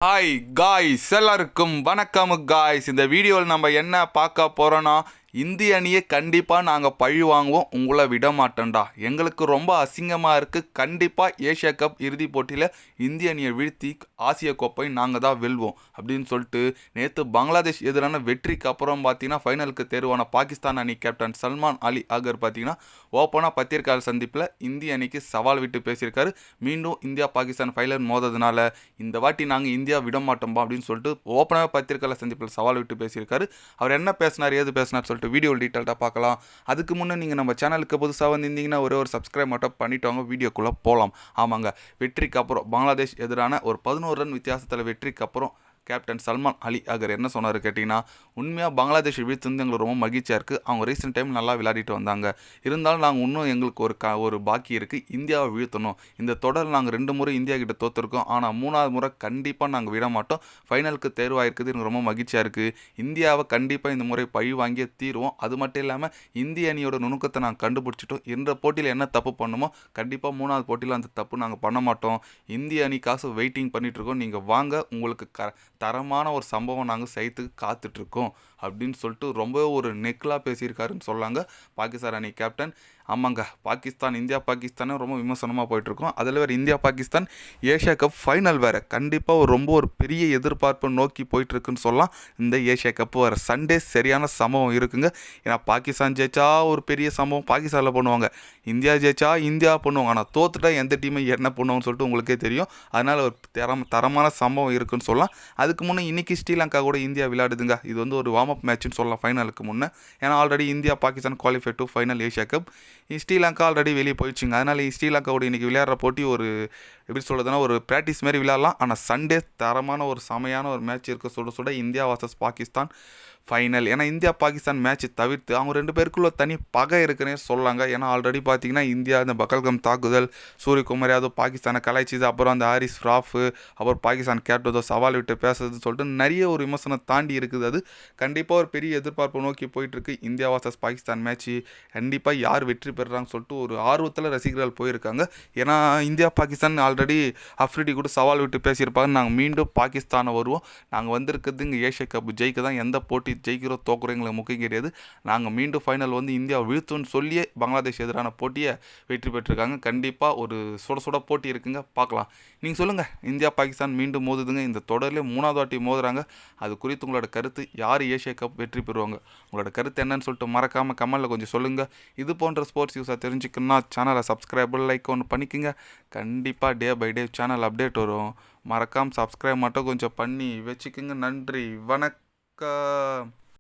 Hi guys, எல்லாருக்கும் வணக்கம் guys. இந்த வீடியோவில் நம்ம என்ன பார்க்க போகிறோன்னா, இந்திய அணியை கண்டிப்பாக நாங்கள் பழி வாங்குவோம், உங்களை விட மாட்டோம்டா. எங்களுக்கு ரொம்ப அசிங்கமாக இருக்குது. கண்டிப்பாக ஏஷியா கப் இறுதிப் போட்டியில் இந்திய அணியை வீழ்த்தி ஆசிய கோப்பை நாங்கள் தான் வெல்வோம் அப்படின்னு சொல்லிட்டு நேற்று பங்களாதேஷ் எதிரான வெற்றிக்கு அப்புறம் பார்த்தீங்கன்னா ஃபைனலுக்கு தேர்வான பாகிஸ்தான் அணி கேப்டன் சல்மான் அலி ஆகர் பார்த்தீங்கன்னா ஓப்பனாக பத்திரிகையாளர் சந்திப்பில் இந்திய அணிக்கு சவால் விட்டு பேசியிருக்காரு. மீண்டும் இந்தியா பாகிஸ்தான் ஃபைனல் மோததுனால இந்த வாட்டி நாங்கள் இந்தியா விட மாட்டோம்பா அப்படின்னு சொல்லிட்டு ஓப்பனாக பத்திரிகையாளர் சந்திப்பில் சவால் விட்டு பேசியிருக்காரு. அவர் என்ன பேசினார், ஏது பேசினார் சொல்லிட்டு வீடியோ டீட்டெயில்டாக பார்க்கலாம். அதுக்கு முன்னே நீங்கள் நம்ம சேனலுக்கு புதுசாக வந்திருந்தீங்கன்னா ஒரே ஒரு சப்ஸ்கிரைப் மட்டும் பண்ணிட்டு வாங்க, வீடியோக்குள்ளே போகலாம். ஆமாங்க, வெற்றிக்கு அப்புறம் பங்களாதேஷ் எதிரான ஒரு 11 ரன் வித்தியாசத்தில் வெற்றிக்கு அப்புறம் கேப்டன் சல்மான் அலி ஆகர் என்ன சொன்னார் கேட்டிங்கன்னா, உண்மையாக பங்களாதேஷ் வீழ்த்து எங்களுக்கு ரொம்ப மகிழ்ச்சியாக இருக்குது. அவங்க ரீசெண்ட் டைம் நல்லா விளையாடிட்டு வந்தாங்க. இருந்தாலும் நாங்கள் இன்னும் எங்களுக்கு ஒரு பாக்கி இருக்குது, இந்தியாவை வீழ்த்தணும். இந்த தொடர் நாங்கள் 2 முறை இந்தியா கிட்ட தோற்றுருக்கோம். ஆனால் 3வது முறை கண்டிப்பாக நாங்கள் விட மாட்டோம். ஃபைனலுக்கு தேர்வாயிருக்குது, எனக்கு ரொம்ப மகிழ்ச்சியாக இருக்குது. இந்தியாவை கண்டிப்பாக இந்த முறை பழி வாங்கியே தீருவோம். அது மட்டும் இல்லாமல் இந்திய அணியோட நுணுக்கத்தை நாங்கள் கண்டுபிடிச்சிட்டோம். இந்த போட்டியில் என்ன தப்பு பண்ணுமோ கண்டிப்பாக 3வது போட்டியில் அந்த தப்பு நாங்கள் பண்ண மாட்டோம். இந்திய அணிக்காக வெயிட்டிங் பண்ணிகிட்ருக்கோம். நீங்கள் வாங்க, உங்களுக்கு தரமான ஒரு சம்பவம் நாங்கள் செய்யறதுக்கு காத்துட்ருக்கோம் அப்படின்னு சொல்லிட்டு ரொம்ப ஒரு நெக்கிலாக பேசியிருக்காருன்னு சொல்லாங்க பாகிஸ்தான் அணி கேப்டன். ஆமாங்க, இந்தியா பாகிஸ்தானே ரொம்ப விமர்சனமாக போயிட்டுருக்கோம். அதில் வேறு India Pakistan Asia cup final வேறு கண்டிப்பாக ரொம்ப ஒரு பெரிய எதிர்பார்ப்பை நோக்கி போயிட்டுருக்குன்னு சொல்லலாம். இந்த ஏஷியா கப்பு வர சண்டே சரியான சம்பவம் இருக்குங்க. ஏன்னா பாகிஸ்தான் ஜெயிச்சா ஒரு பெரிய சம்பவம் பாகிஸ்தானில் பண்ணுவாங்க, இந்தியா ஜெயிச்சா இந்தியா பண்ணுவாங்க. ஆனால் தோத்துட்டா எந்த டீமை என்ன பண்ணுவோம்னு சொல்லிட்டு உங்களுக்கே தெரியும். அதனால் ஒரு தரமான சம்பவம் இருக்குன்னு சொல்லலாம். அதுக்கு முன்னே இன்றைக்கி ஸ்ரீலங்கா கூட இந்தியா விளையாடுதுங்க. இது வந்து ஒரு வார்ம் அப் மேட்ச்னு சொல்லலாம் ஃபைனலுக்கு முன்னே. ஏன்னா already India Pakistan qualify to final Asia cup. Sri Lanka already வெளியே போயிடுச்சுங்க. அதனால் ஸ்ரீலங்காவோட இன்றைக்கி விளையாடுற போட்டி ஒரு எப்படி சொல்கிறதுனா ஒரு ப்ராக்டிஸ் மாதிரி விளையாடலாம். ஆனால் சண்டே தரமான ஒரு செமையான ஒரு மேட்ச் இருக்க சுட இந்தியா வர்சஸ் பாகிஸ்தான் ஃபைனல். ஏன்னா இந்தியா பாகிஸ்தான் மேட்ச் தவிர்த்து அவங்க 2 பேருக்குள்ள தனி பகை இருக்குன்னே சொல்லாங்க. ஏன்னா ஆல்ரெடி பார்த்தீங்கன்னா இந்தியா இந்த பகல்கம் தாக்குதல், சூரியகுமார் யாதவ் பாகிஸ்தானை கலாய்ச்சிது, அப்புறம் அந்த ஹாரிஸ் ராஃப், அப்புறம் பாகிஸ்தான் கேப்டதோ சவால் விட்டு பேசுறதுன்னு சொல்லிட்டு நிறைய ஒரு விமர்சனம் தாண்டி இருக்குது. அது கண்டிப்பாக ஒரு பெரிய எதிர்பார்ப்பு நோக்கி போயிட்டுருக்கு. இந்தியா வர்சஸ் பாகிஸ்தான் மேட்ச்சு கண்டிப்பாக யார் வெற்றி பெறுறாங்கன்னு சொல்லிட்டு ஒரு ஆர்வத்தில் ரசிகர்கள் போயிருக்காங்க. ஏன்னா இந்தியா பாகிஸ்தான் ஆல்ரெடி அஃப்ரிடி கூட சவால் விட்டு பேசியிருப்பாங்க, நாங்கள் மீண்டும் பாகிஸ்தானை வருவோம், நாங்கள் வந்திருக்கிறது இங்கே ஏஷியா கப் ஜெயிக்க தான், எந்த போட்டி ஜெயிக்கிறோம் தோக்குறோம் எங்களுக்கு முக்கியம் கிடையாது, நாங்கள் மீண்டும் ஃபைனல் வந்து இந்தியாவை வீழ்த்துன்னு சொல்லியே பங்களாதேஷ் எதிரான போட்டியை வெற்றி பெற்றிருக்காங்க. கண்டிப்பாக ஒரு சுட போட்டி இருக்குங்க, பார்க்கலாம். நீங்கள் சொல்லுங்கள், இந்தியா பாகிஸ்தான் மீண்டும் மோதுதுங்க. இந்த தொடரில் 3வது வாட்டி மோதுறாங்க. அது குறித்து உங்களோட கருத்து, யார் ஏஷியா கப் வெற்றி பெறுவாங்க, உங்களோட கருத்து என்னன்னு சொல்லிட்டு மறக்காமல் கமெண்ட்டில் கொஞ்சம் சொல்லுங்கள். இது போன்ற ஸ்போர்ட்ஸ் நியூஸாக தெரிஞ்சுக்கணுன்னா சேனலை சப்ஸ்கிரைப் லைக் ஒன்று பண்ணிக்கோங்க. கண்டிப்பாக day by day channel update வரும். மறக்காமல் சப்ஸ்கிரைப் மட்டும் கொஞ்சம் பண்ணி வச்சுக்கோங்க. நன்றி, வணக்கம்.